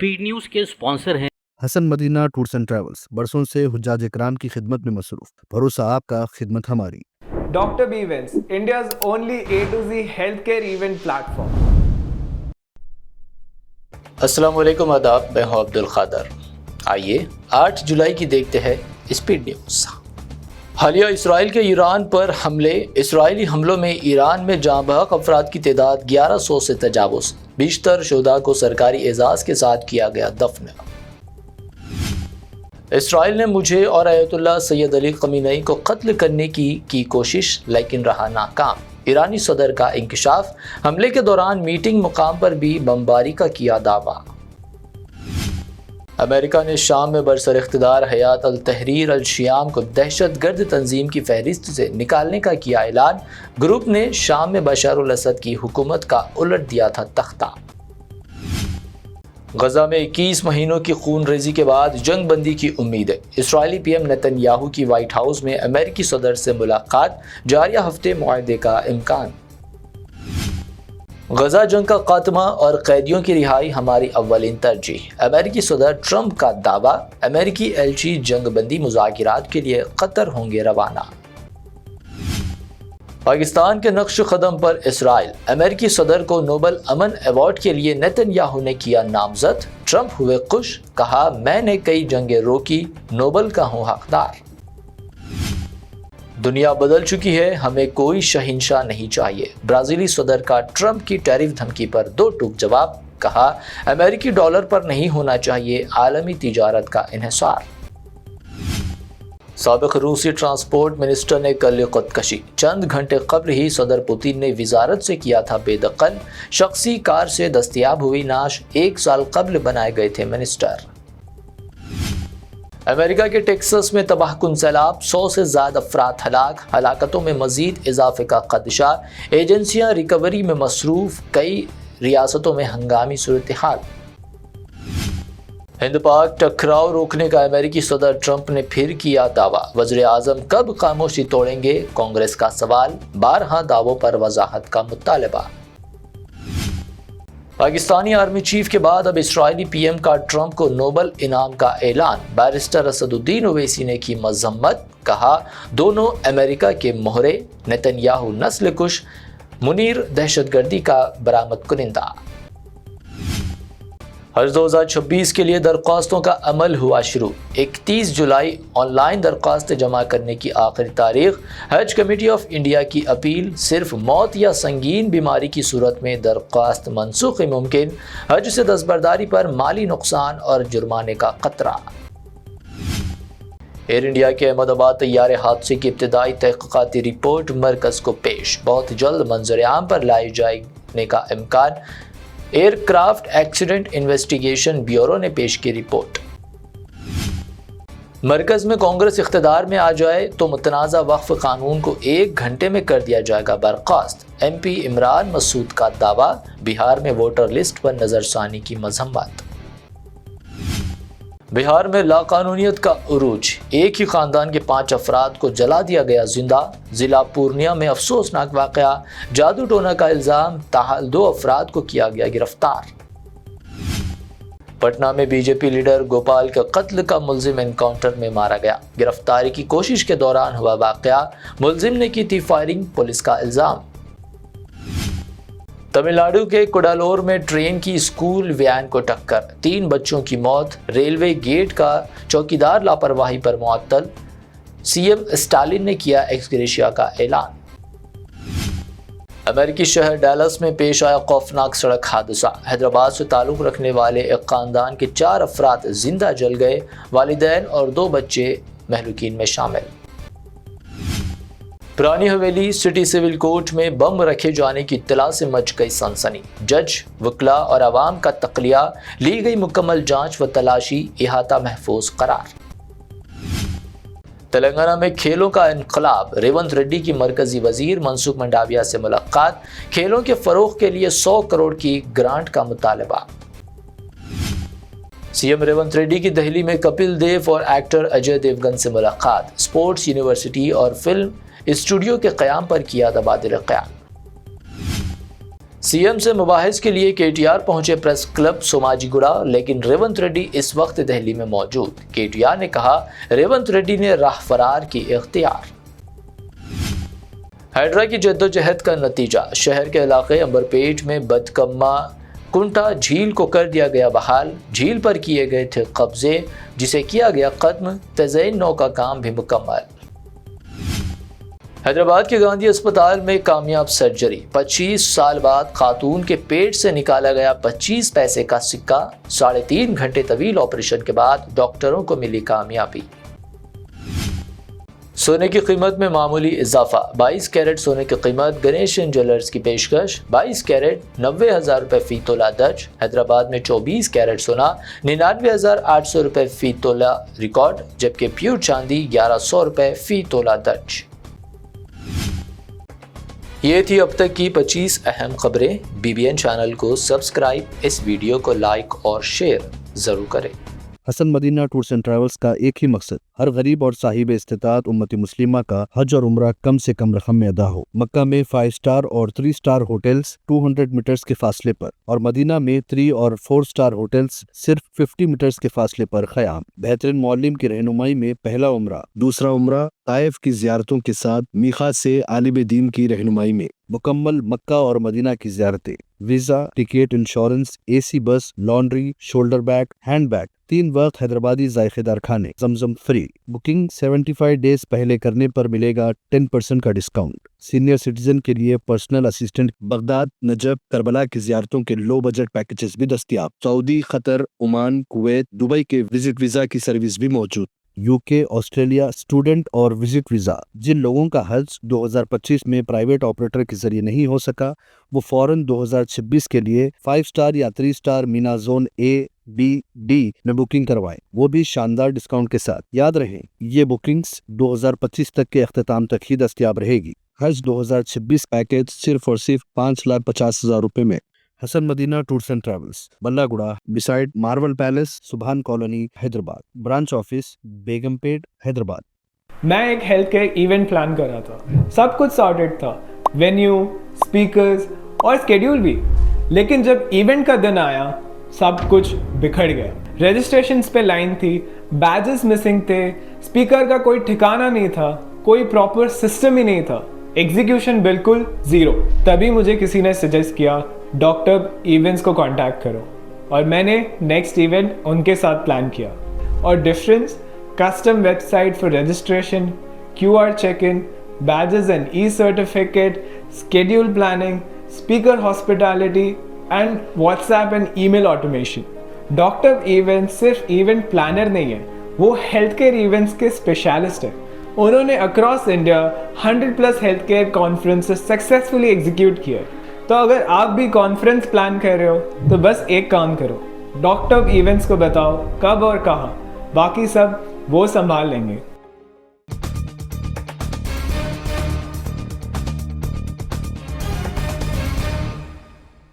Speed news کے sponsor ہیں حسن مدینہ tours and travels, برسوں سے حجاج کرام کی خدمت میں مصروف، بھروسہ آپ کا، خدمت ہماری۔ Doctor B events, India's only A to Z healthcare event platform. السلام علیکم، آداب، میں ہوں عبد القادر۔ آئیے 8 جولائی کی دیکھتے ہیں اسپیڈ نیوز۔ حالیہ اسرائیل کے ایران پر حملے۔ اسرائیلی حملوں میں ایران میں جاں بحق افراد کی تعداد 1100 سے تجاوز، بیشتر شہداء کو سرکاری اعزاز کے ساتھ کیا گیا دفن۔ اسرائیل نے مجھے اور آیت اللہ سید علی خامنئی کو قتل کرنے کی کوشش لیکن رہا ناکام۔ ایرانی صدر کا انکشاف۔ حملے کے دوران میٹنگ مقام پر بھی بمباری کا کیا دعویٰ۔ امریکہ نے شام میں برسر اقتدار حیات التحریر الشیام کو دہشت گرد تنظیم کی فہرست سے نکالنے کا کیا اعلان۔ گروپ نے شام میں بشار الاسد کی حکومت کا الٹ دیا تھا تختہ۔ غزہ میں 21 مہینوں کی خون ریزی کے بعد جنگ بندی کی امید ہے۔ اسرائیلی پی ایم نیتن یاہو کی وائٹ ہاؤس میں امریکی صدر سے ملاقات، جاریہ ہفتے معاہدے کا امکان۔ غزہ جنگ کا خاتمہ اور قیدیوں کی رہائی ہماری اولین ترجیح، امریکی صدر ٹرمپ کا دعویٰ۔ امریکی ایلچی جنگ بندی مذاکرات کے لیے قطر ہوں گے روانہ۔ پاکستان کے نقش قدم پر اسرائیل۔ امریکی صدر کو نوبل امن ایوارڈ کے لیے نیتن یاہو نے کیا نامزد۔ ٹرمپ ہوئے خوش، کہا میں نے کئی جنگیں روکی، نوبل کا ہوں حقدار۔ دنیا بدل چکی ہے، ہمیں کوئی شہنشاہ نہیں چاہیے۔ برازیلی صدر کا ٹرمپ کی ٹیرف دھمکی پر دو ٹوک جواب، کہا امریکی ڈالر پر نہیں ہونا چاہیے عالمی تجارت کا انحصار۔ سابق روسی ٹرانسپورٹ منسٹر نے کر لی خودکشی۔ چند گھنٹے قبل ہی صدر پوتین نے وزارت سے کیا تھا بے دخل۔ شخصی کار سے دستیاب ہوئی نعش، 1 سال قبل بنائے گئے تھے منسٹر۔ امریکہ کے ٹیکساس میں تباہ کن سیلاب، 100 سے زائد افراد ہلاک، ہلاکتوں میں مزید اضافے کا خدشہ، ایجنسیاں ریکوری میں مصروف، کئی ریاستوں میں ہنگامی صورتحال۔ ہند پاک ٹکراؤ روکنے کا امریکی صدر ٹرمپ نے پھر کیا دعویٰ۔ وزیر اعظم کب خاموشی توڑیں گے، کانگریس کا سوال، بارہا دعووں پر وضاحت کا مطالبہ۔ پاکستانی آرمی چیف کے بعد اب اسرائیلی پی ایم کا ٹرمپ کو نوبل انعام کا اعلان۔ بیرسٹر اسد الدین اویسی نے کی مذمت، کہا دونوں امریکہ کے مہرے، نیتن یاہو نسل کش، منیر دہشت گردی کا برآمد کنندہ۔ حج 2026 کے لیے درخواستوں کا عمل ہوا شروع۔ 31 جولائی آن لائن درخواستیں جمع کرنے کی آخری تاریخ۔ حج کمیٹی آف انڈیا کی اپیل، صرف موت یا سنگین بیماری کی صورت میں درخواست منسوخی ممکن، حج سے دستبرداری پر مالی نقصان اور جرمانے کا خطرہ۔ ایئر انڈیا کے احمد آباد طیارے حادثے کی ابتدائی تحقیقاتی رپورٹ مرکز کو پیش، بہت جلد منظر عام پر لائے جانے کا امکان۔ Aircraft accident investigation bureau نے پیش کی رپورٹ۔ مرکز میں کانگریس اقتدار میں آ جائے تو متنازع وقف قانون کو 1 گھنٹے میں کر دیا جائے گا برخاست، ایم پی عمران مسعود کا دعویٰ۔ بہار میں ووٹر لسٹ پر نظر ثانی کی مذمت۔ بہار میں لاقانونیت کا عروج، ایک ہی خاندان کے 5 افراد کو جلا دیا گیا زندہ۔ ضلع پورنیہ میں افسوسناک واقعہ، جادو ٹونا کا الزام، تاحال 2 افراد کو کیا گیا گرفتار۔ پٹنہ میں B J P leader Gopal کے قتل کا ملزم انکاؤنٹر میں مارا گیا۔ گرفتاری کی کوشش کے دوران ہوا واقعہ، ملزم نے کی تھی فائرنگ، پولیس کا الزام۔ تمل ناڈو کے کڈالور میں ٹرین کی اسکول وین کو ٹکر، 3 بچوں کی موت۔ ریلوے گیٹ کا چوکیدار لاپرواہی پر معطل، سی ایم اسٹالن نے کیا ایکس گریشیا کا اعلان۔ امریکی شہر ڈیلس میں پیش آیا خوفناک سڑک حادثہ، حیدرآباد سے تعلق رکھنے والے ایک خاندان کے 4 افراد زندہ جل گئے، والدین اور 2 بچے مہلوکین میں شامل۔ پرانی حویلی سٹی سول کورٹ میں بم رکھے جانے کی اطلاع سے مچ گئی سنسنی، جج، وکلاء اور عوام کا تخلیہ، لی گئی مکمل جانچ و تلاشی، احاطہ محفوظ قرار۔ تلنگانہ میں کھیلوں کا انقلاب، ریونت ریڈی کی مرکزی وزیر منسکھ منڈاویہ سے ملاقات، کھیلوں کے فروغ کے لیے 100 کروڑ کی گرانٹ کا مطالبہ۔ سی ایم ریونت ریڈی کی دہلی میں کپل دیو اور ایکٹر اجے دیوگن سے ملاقات، اسپورٹس یونیورسٹی اور فلم اسٹوڈیو کے قیام پر کیا تبادلہ خیال۔ سی ایم سے مباحث کے لیے کے ٹی آر پہنچے پریس کلب سوماجی گڑا، لیکن ریونت ریڈی اس وقت دہلی میں موجود۔ کے ٹی آر نے کہا ریونت ریڈی نے راہ فرار کی اختیار۔ ہائیڈرا کی جدوجہد کا نتیجہ، شہر کے علاقے امبر پیٹ میں بدکما کنٹا جھیل کو کر دیا گیا بحال، جھیل پر کیے گئے تھے قبضے جسے کیا گیا ختم، تزئین نو کا کام بھی مکمل۔ حیدرآباد کے گاندھی اسپتال میں کامیاب سرجری، 25 سال بعد خاتون کے پیٹ سے نکالا گیا 25 پیسے کا سکہ، 3.5 گھنٹے طویل آپریشن کے بعد ڈاکٹروں کو ملی کامیابی۔ سونے کی قیمت میں معمولی اضافہ، 22 کیرٹ سونے کی قیمت گنیشن جیولرز کی پیشکش، 22 کیرٹ 90,000 روپے فی تولہ درج۔ حیدرآباد میں 24 کیرٹ سونا 99,800 روپے فی تولہ ریکارڈ، جبکہ پیور چاندی 1,100 روپے فی تولہ درج۔ یہ تھی اب تک کی 25 اہم خبریں۔ BBN چینل کو سبسکرائب، اس ویڈیو کو لائک اور شیئر ضرور کریں۔ حسن مدینہ ٹورز اینڈ ٹریولز کا ایک ہی مقصد، ہر غریب اور صاحب استطاعت امت مسلمہ کا حج اور عمرہ کم سے کم رقم میں ادا ہو۔ مکہ میں 5 اسٹار اور 3 اسٹار ہوٹلز 200 میٹرز کے فاصلے پر، اور مدینہ میں 3 اور 4 اسٹار ہوٹلز صرف 50 میٹرز کے فاصلے پر قیام۔ بہترین معلم کی رہنمائی میں پہلا عمرہ، دوسرا عمرہ طائف کی زیارتوں کے ساتھ میقات سے عالم دین کی رہنمائی میں، مکمل مکہ اور مدینہ کی زیارتیں، visa, ticket, insurance, AC bus, laundry, shoulder bag, hand bag, 3 وقت حیدرآبادی ذائقہ دار کھانے، زمزم فری۔ بکنگ 75 ڈیز پہلے کرنے پر ملے گا 10% کا ڈسکاؤنٹ۔ سینئر سٹیزن کے لیے personal assistant, Baghdad, Najaf, Karbala کی زیارتوں کے لو بجٹ پیکیجز بھی دستیاب۔ سعودی، قطر، عمان، کویت، دبئی کے وزٹ ویزا کی سروس بھی موجود۔ UK، آسٹریلیا اسٹوڈنٹ اور وزٹ ویزا۔ جن لوگوں کا حج 2025 میں پرائیویٹ آپریٹر کے ذریعے نہیں ہو سکا، وہ فوراً 2026 کے لیے 5 اسٹار یا 3 star Mina zone A، B، D میں بکنگ کروائیں، وہ بھی شاندار ڈسکاؤنٹ کے ساتھ۔ یاد رہیں یہ بکنگز 2025 تک کے اختتام تک ہی دستیاب رہے گی۔ حج 2026 پیکیج صرف اور صرف 5,50,000 روپے میں۔ حسن مدینہ ٹورز اینڈ ٹریولز، بلہ گڑا، بسائڈ مارول پیلس، سبحان کالونی، حیدرآباد۔ برانچ آفس بیگم پیٹ، حیدرآباد۔ میں ایک ہیلتھ کیئر ایونٹ پلان کر رہا تھا، سب کچھ سارٹڈ تھا، وینیو، اسپیکرز اور اسکیڈیول بھی، لیکن جب ایونٹ کا دن آیا سب کچھ بکھر گیا۔ رجسٹریشنز پہ لائن تھی، بیجز مسنگ تھے، اسپیکر کا کوئی ٹھکانہ نہیں تھا، کوئی پراپر سسٹم ہی نہیں تھا، ایگزیکیوشن بالکل زیرو۔ تبھی مجھے کسی نے سجیسٹ کیا ڈاکٹر ایونٹس کو کانٹیکٹ کرو، اور میں نے نیکسٹ ایونٹ ان کے ساتھ پلان کیا۔ اور difference, custom website for registration, QR check in, badges and e certificate, schedule planning, speaker hospitality and WhatsApp and email automation. Doctor event صرف ایونٹ پلانر نہیں ہے، وہ health care events کے specialist ہیں۔ انہوں نے across India 100+ health care conferences successfully execute کیا۔ تو اگر آپ بھی کانفرنس پلان کر رہے ہو تو بس ایک کام کرو، ڈاکٹر ایونٹس کو بتاؤ کب اور کہاں، باقی سب وہ سنبھال لیں گے۔